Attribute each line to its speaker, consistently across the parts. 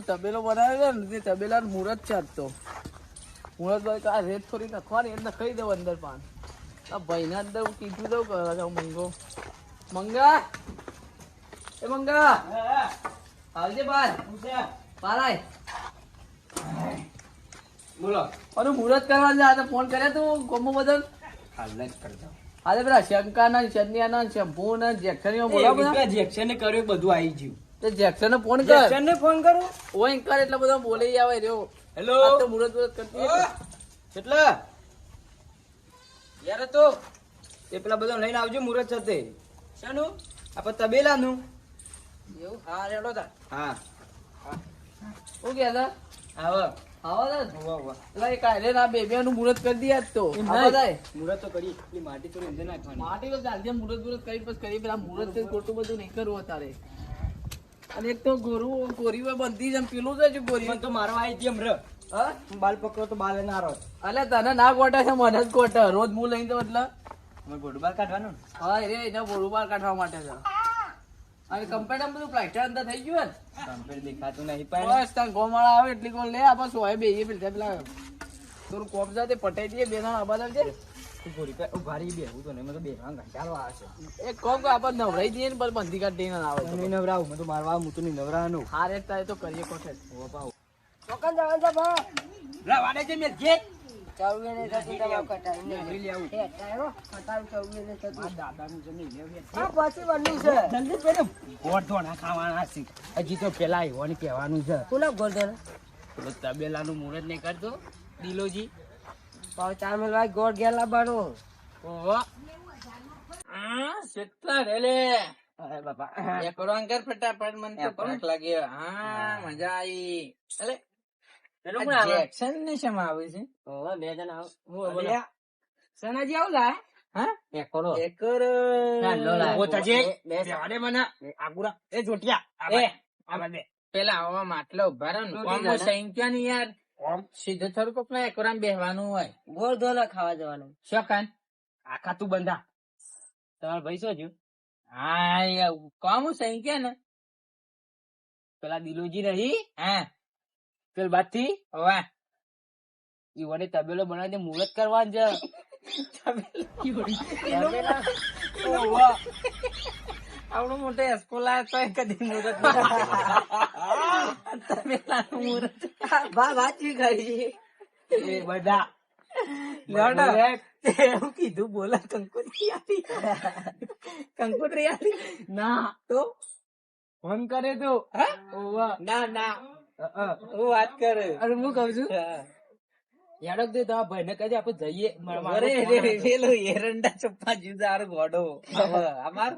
Speaker 1: તબેલો બનાવ્યો ને તબેલા મુહૂર્ત છે તો મુહૂર્ત ભાઈ રેત થોડી નખવાની એટલે નખાઈ દઉં અંદર પાન ભાઈ ને અંદર હું કીધું દઉં મંગો મંગા એ મંગા આવજે બાર પારાય બોલો અરે મુહૂર્ત કરવા જાય ફોન કર્યા તું ગમો બદલ હાલ જ કરજો અરે પેલા શંકા ના ચંદિયા ના શંભુ ના જેક્શન બોલાવો જેક્શન ને કર્યું બધું આવી ગયું તો જેક્શન ને ફોન કર જેક્શન ને ફોન કરું ઓય કર એટલે બધા બોલી આવે રહ્યો હેલો તો મુહૂર્ત કરતી કેટલા યાર તો એ પેલા બધા લઈને આવજો મુહૂર્ત સાથે શાનું આપણે તબેલા નું એવું હા રેડો તા હા શું કે હતા આવો આવો એટલે કાલે ના બેબે નું મુહૂર્ત કરી દઈએ તો મુહૂર્ત તો કરી એટલી માટી થોડી અંદર નાખવાની માટી તો ચાલશે મુહૂર્ત કરી પછી કરી પેલા મુહૂર્ત ખોટું બધું નહીં કરવું તારે અને એક તો ગોરી બનતી જેમ પેલું છે ગોરી તો મારવા આવી જેમ ર હા બાલ પકડો તો બાલ ના રો એટલે તને ના ગોટા છે મને જ ગોટા રોજ હું લઈને તો એટલે ગોડું બાર કાઢવાનું હા રે એને ગોડું બાર કાઢવા માટે છે અને કમ્પ્યુટર બધું પ્લાસ્ટર અંદર થઈ ગયું ને કમ્પ્યુટર દેખાતું નહીં પણ બસ તાર ગોમાળા આવે એટલી કોણ લે આપણે સોય બેહીએ પેલા થોડું કોપ જાતે પટાઈ દઈએ બે જણા આબાદ છે તું ગોરી પે ઉભારી બેહું તો ને મને તો બેહવા ઘંટાળો આવે છે એક કોમ કે આપણે નવરાઈ દઈએ ને પર બંધી કાઢ દઈને આવે તો નહીં નવરાવું મને તો મારવા હું તો નહીં નવરાવાનું હારે તારે તો કરીએ કોઠે ઓ પાઉ ચોકન જવાનું છે બા લા વાડે છે મેં જે ચાઉલે ને જતું દવા કટાઈ ને લઈ આવું એ ટાયરો કટાઈ ચાઉલે ને જતું આ દાદાનું જમી લેવી આ પાછી વન્ની છે જલ્દી પેલે ગોળધોણા ખાવાના છે હજી તો પેલા ઈવોને કહેવાનું છે કોના ગોળધોણા પેલો તબેલાનું મુહૂર્ત ને કરતો દિલોજી પાવ ચાર મેલવા ગોળ ગેલા બાડો ઓહો આ કેટલા રેલે અરે બાપા એ કરો અંકર ફટાફટ મને તો ભૂખ લાગી હા મજા આવી અલે જેક્શન ને શેમાં આવે છે ઓહો બે જણ આવ હું બોલે સનાજી આવલા હા એકરો નાનો લા ઓ તજે બેવાડે મને આગુરા એ જોટિયા એ આ બે પેલા આવા માટલા ઉભા રહો ને કોમ સંખ્યા ની યાર કોમ સીધો થોડું કોક ના એકરામ બેહવાનું હોય ગોળ ધોલા ખાવા જવાનું શકાન આખા તું બંધા તમાર ભાઈ શું થયું હા યાર કોમ સંખ્યા ને પેલા દિલોજી રહી હા પેલ બાથી વાહ ઈ વડે તબેલો બનાવી દે મુહૂર્ત કરવાનું છે આવડો મોટો સ્કૂલ આવ્યો તો કદી મુહૂર્ત તબેલાનું મુહૂર્ત વાંચી ગઈ એ બધા એવું કીધું બોલા કંકોત્રી આપી ના તો ફોન કરે તો ના ના હું વાત કરે અરે હું કઉ છું યાડો દે તો ભાઈ ને કહે આપડે જઈએ એરંડા ચપ્પા જુદાર ગોડો અમાર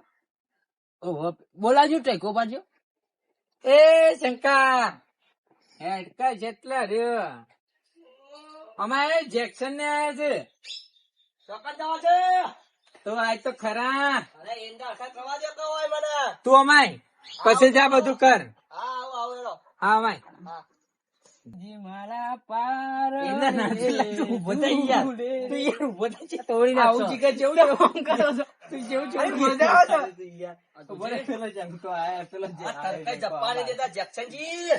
Speaker 1: બોલાજો ટેકો બાજુ એ શંકા હેડકા જેટલા રહ્યો અમારે જેક્શન ને આવ્યા છે ચોકન જવા છે તો આજ તો ખરા તું અમાય પછી જા બધું કર હા અમાય મારા પાર ઉભો થઈ ગયા તું યાર ઉભો થઈ છે તોડી ના આવું ચીકર જેવું ફોન કરો છો તું જેવું જેવું મજા આવે છે યાર બોલે પેલો જંગ તો આયા પેલો જે કઈ જપ્પાને દેતા જેક્શનજી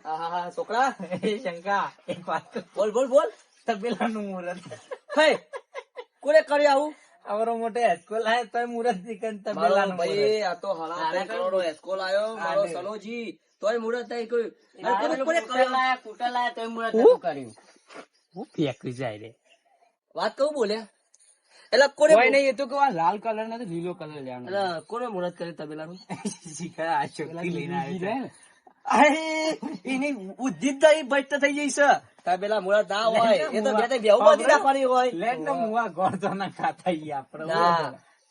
Speaker 1: હા છોકરા એ શંકા એક વાત બોલ બોલ બોલ તબેલાનું મુહૂર્ત હે કોને કર્યું આવું અમારો મોટો એસ્કોલ આયો તોય મુહૂર્ત દીકન તબેલાનું ભાઈ આ તો હળા કરોડો એસ્કોલ આયો મારો સલોજી તોય મુહૂર્ત થઈ કોઈ કોને કર્યું કુટલાયા તોય મુહૂર્ત કર્યું હું ફેંકી જાય રે વાત કહું બોલ્યા એટલે કોને કોઈ નહીં એ તો કે લાલ કલર ના તો લીલો કલર લેવાનો એટલે કોને મુહૂર્ત કર્યું તબેલાનું શીખા આ ચોકી લઈને આવ્યો એની ઉદ્દિત ભટ્ટ થઈ જઈ છે તબેલા મુહૂર્ત ના હોય એ તો બે બેહુ બધી રાખવાની હોય લેટ ને મુવા ગોળતો ના ખાતા આપણે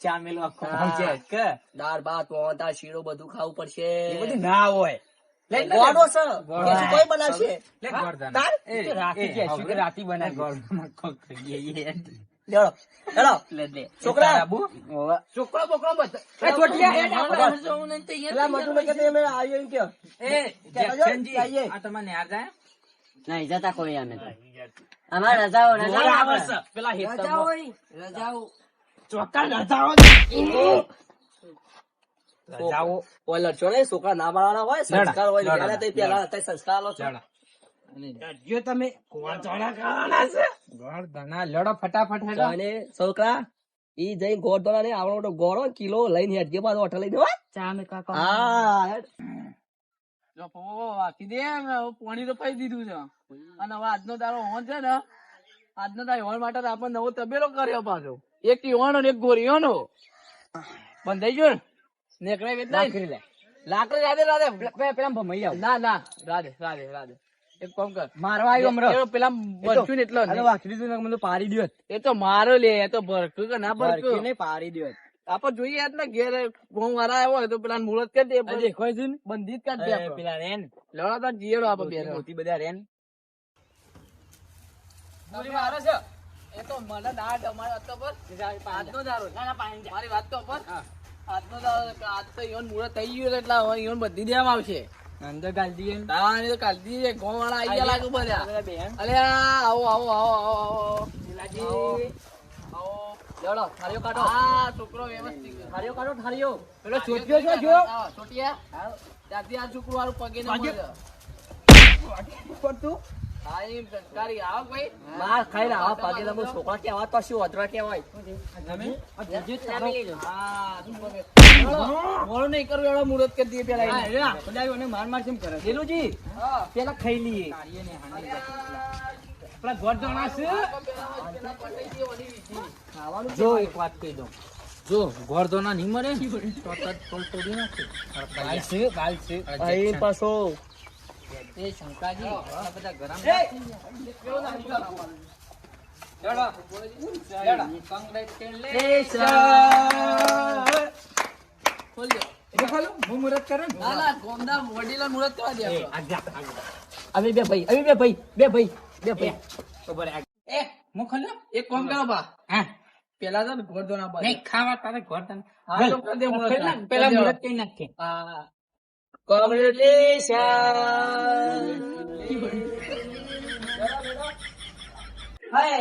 Speaker 1: ચામેલો આખો છે કે દાળ ભાત મોંતા શીરો બધું ખાવું પડશે એ બધું ના હોય ગોળો છે બીજું કોઈ બનાવશે લે ગોળદાના રાતી કે શું કે રાતી બનાવી ગોળનો નખો ખાઈએ લેડો હેલો લે લે છોકરા બાબુ છોકરો બોકરો બધા એ છોટિયા હેડ આપણે જોઉં ને તૈયાર પેલા મટુ કે તમે આવ્યો એમ કે એ જેક્શનજી આ તમને યાદ આયા નહીં જતા કોઈ અમે તો અમાર રજાઓ આવશે પેલા હેત રજાઓ ચોક્કસ રજાઓ જાઓ ઓય લડશો ને છોકરા ના પાડવાના હોય સંસ્કાર હોય પહેલા તો પેલા અત્યારે સંસ્કાર આલો છો જો તમે ગોળ ધોણા ખાવાના છે ગોળ ધોણા લડો ફટાફટ અને છોકરા ઈ જઈ ગોળ ધોણા ને આવડો મોટો ગોળો કિલો લઈને હેડજે બાદ ઓઠ લઈ દેવા ચા મે કાકા હા જો પો વાકી દે પાણી તો પઈ દીધું છે અને હવે આજનો દાડો હોન છે ને આજનો દાડો હોન માટે આપણે નવો તબેલો કર્યો પાછો એક ઈવાનો ને એક ગોરીઓનો બંધાઈ ગયો ને એકડા વેચના કરી લે લાકડી રાધે રાધે પેલા ભમઈ આવ ના ના રાધે રાધે રાધે એક કામ કર મારવા આવ્યો હમણાં પેલા બરચું ને એટલો અરે વાખી દીધું ને મને પાડી દ્યો એ તો મારો લે એ તો ભરકું કે ના ભરકું ને પાડી દ્યો આપણે જોઈએ આજ ને ઘેર ગોમ વાળા આવ્યો હોય તો પેલા મુરત કરી દે દેખાય છે ને બંધિત કરી દે પેલા રેન લડો તો જીએડો આપણે બે મોટી બધા રેન બોલી મારો છે એ તો મને ના તમારે હતો પર આજનો દારો ના ના પાણી મારી વાત તો પર આજનો દારો આજ તો ઈવન મુરત થઈ ગયું એટલે હવે ઈવન બધી દેવામાં આવશે અંદર ગાલ દીએ તાવાની તો ગાલ દીએ ગોમ વાળા આઈ ગયા લાગુ બધા અલે આવો આવો આવો આવો લીલાજી આવો લડો થાળીઓ કાઢો હા છોકરો વ્યવસ્થિત થાળીઓ કાઢો થાળીઓ પેલો છોટિયો છે જો છોટિયા ત્યાંથી આ છોકરો વાળું પગે ન પડે પડતું હા એમ સંસ્કારી આવો ભાઈ માર ખાઈ લે આ પગે લમો છોકરા કેવા તો શું અધરા કેવાય તમે જે ચાલે લેજો હા તું પગે મોળો નહીં કરવો એડો મુરત કરી દઈએ પેલા હા ખુદાઈઓને માર માર કેમ કરે દેલુજી હા પેલા ખાઈ લઈએ કારીએ ને હાની પેલા ગોળ જણા છે જો એક વાત કહી દઉં જો ગોળ દોના નહીં મરે તો તોલ તોડી નાખે ગાલ છે અહીં પાછો એ શંકાજી આ બધા ગરમ કેવો નાખી જડો જડો કોંગ્રેચ્યુલેશન ખોલ દે દેખાલો હું મુરત કરે ના ના ગોમદા મોડીલા મુરત કરવા દે અમે બે ભાઈ તો બરે એ હું ખોલ એક કામ કરો બા હા પેલા તો ગોળ દોના બા નહીં ખાવા તારે ગોળ દોના હા તો કર દે મુરત પેલા મુરત કઈ નાખે હા કોંગ્રેચ્યુલેશન હાય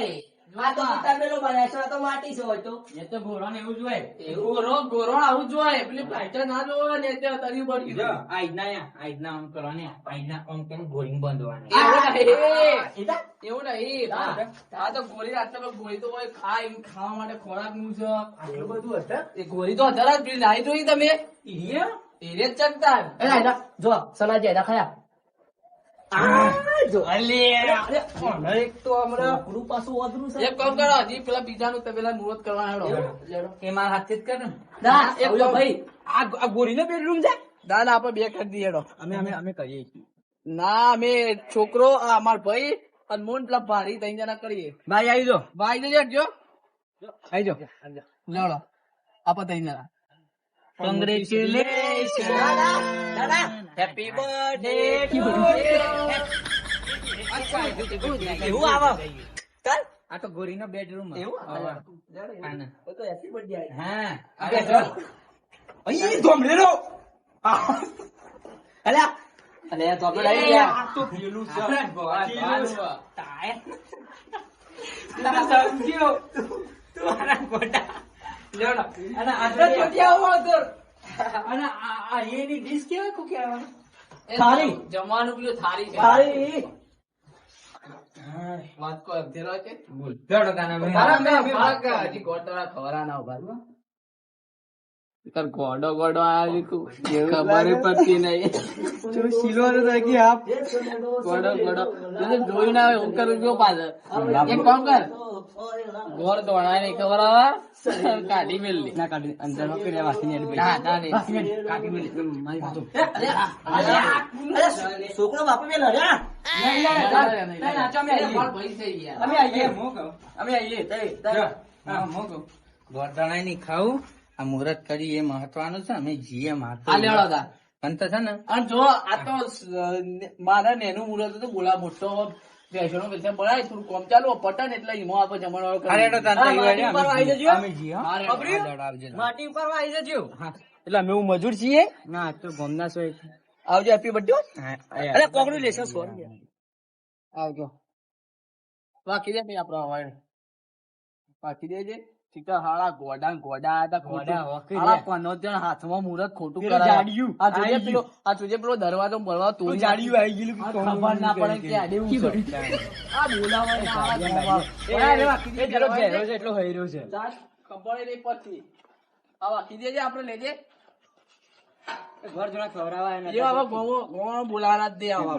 Speaker 1: આ તો તબેલો બનાય છે તો માટી છે હોય તો એ તો ગોરોને એવું જોઈએ એવું ગોરો આવું જોઈએ પેલી ફાઈટર ના જોવે ને તે તરી પડી જો આઈના આમ કરવાને આઈના આમ કેમ ગોળીંગ બંધવાની એવું નહીં આ તો ગોળી રાત ગોળી તો હોય ખાવા માટે ખોરાક નું છે એવું બધું હશે એ ગોળી તો હજાર જ લાવી જોઈ તમે એરે ચકતા જો સલાજી એના ખાયા જો અલે એક તો હમણાં પૂરું પાછું ઓદરું છે એક કામ કરો હજી પેલા બીજાનું તબેલા મુરત કરવા હેડો કે મારા હાથથી જ કર ના એક ભાઈ આ ગોરીનો બેડરૂમ છે ના ના આપણે બે કરી દઈએ હેડો અમે કરીએ ના અમે છોકરો અમાર ભાઈ અને મોન પેલા ભારી ત્રણ જણા કરીએ ભાઈ આવી જો ભાઈ જો આવી જો લડો આપણે ત્રણ જણા Congratulations, Happy birthday to you. એવું આવો ચાલ આ તો ગોરીનો બેડરૂમ એવું તો હેપી બર્થડે હા આ જો અહીં ધોમલેલો અલ્યા અલે ધોમલે આવી ગયા આ તો પેલું છે તાય ના સમજ્યો તું આના ગોડા લેડો અને આટલા ચોટિયા આવો અને આ એની ડીશ કેવા કો કેવા થાળી જમવાનું પેલું થાળી છે થાળી વાત કો અધેરો છે બોલ લેડો કાના મે ભાગ હજી ગોટરા ખવરાના ઉભા કર ગોડો આવી કો ખબર પડતી નહીં જો શીલો તો કે આપ ગોડો જો જોઈ ના હોય હું કરું જો પાછળ એક કામ કર ગોળ દોણા નહીં ખબર આવે કાઢી મેલી ના કાઢી અંદર નો કે વાસી ને ના ના નહીં કાઢી મેલી મારી તો છોકરો બાપા મે લડ્યા નહીં નાચો મે ભાઈ થઈ ગયા અમે આઈએ હા મોકો ગોળ દોણા નહીં ખાવું આ મુહૂર્ત કરી એ મહત્વનું છે અમે જીએ માતા પણ તો છે ને અને જો આ તો મારા નેનું મુહૂર્ત તો બોલા મોટો બેસણો બેસે બનાય થોડું કોમ ચાલુ પટન એટલે ઈમો આપો જમણવાળો કરે માટી ઉપર આવી જજો એટલે અમે મજૂર છીએ ના તો ગોમના છો આવજો હેપી બર્થડે અરે કોંગ્રેચ્યુલેશન સોરી આવજો બાકી દે ભાઈ આપણો અવાજ બાકી દેજે
Speaker 2: ઠીક હાળા ગોડા હતા હાથમાં મુહૂર્ત ખોટું
Speaker 1: પેલું
Speaker 2: કરાયું.
Speaker 1: જાડિયું
Speaker 2: આ જોજે
Speaker 1: આવી
Speaker 2: પેલો આ જોજે પેલો દરવાજો બળવા તોડી
Speaker 1: જાડિયું આવી ગયેલું કે કોણ
Speaker 2: ખબર ના પડે કે આ દેવું છે. આ બોલાવાય ના આવા ગામમાં.
Speaker 1: એ જેટલો ઘેરો છે એટલો હૈરો છે
Speaker 2: ખબર નહીં પડતી. આ વાકી દેજે આપણે લેજે
Speaker 1: ઘર જણા ખવડાવાય
Speaker 2: એ આવા ગોવાનો બોલાવાના જ દે આવા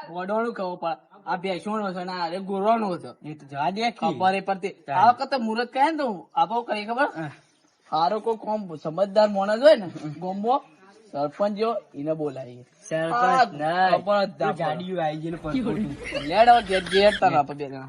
Speaker 2: ગોડવાનું ખબર પડે આ ભેંસોનો છે ને આ ગોરવાનો છે
Speaker 1: એ તો જવા દે
Speaker 2: ખબર એ પડતી આ વખતે મુહૂર્ત કહે ને તો આપો કઈ ખબર હારો કોઈ કોમ સમજદાર માણસ હોય ને ગોમો સરપંચ જો એને બોલાવીએ
Speaker 1: સરપંચ નહીં.
Speaker 2: ખબર જ ના પડે.
Speaker 1: જાડિયું આવી ગયેલું પણ ખોટું.
Speaker 2: લેડ હવે ઘેર તાર આપણે બે જણા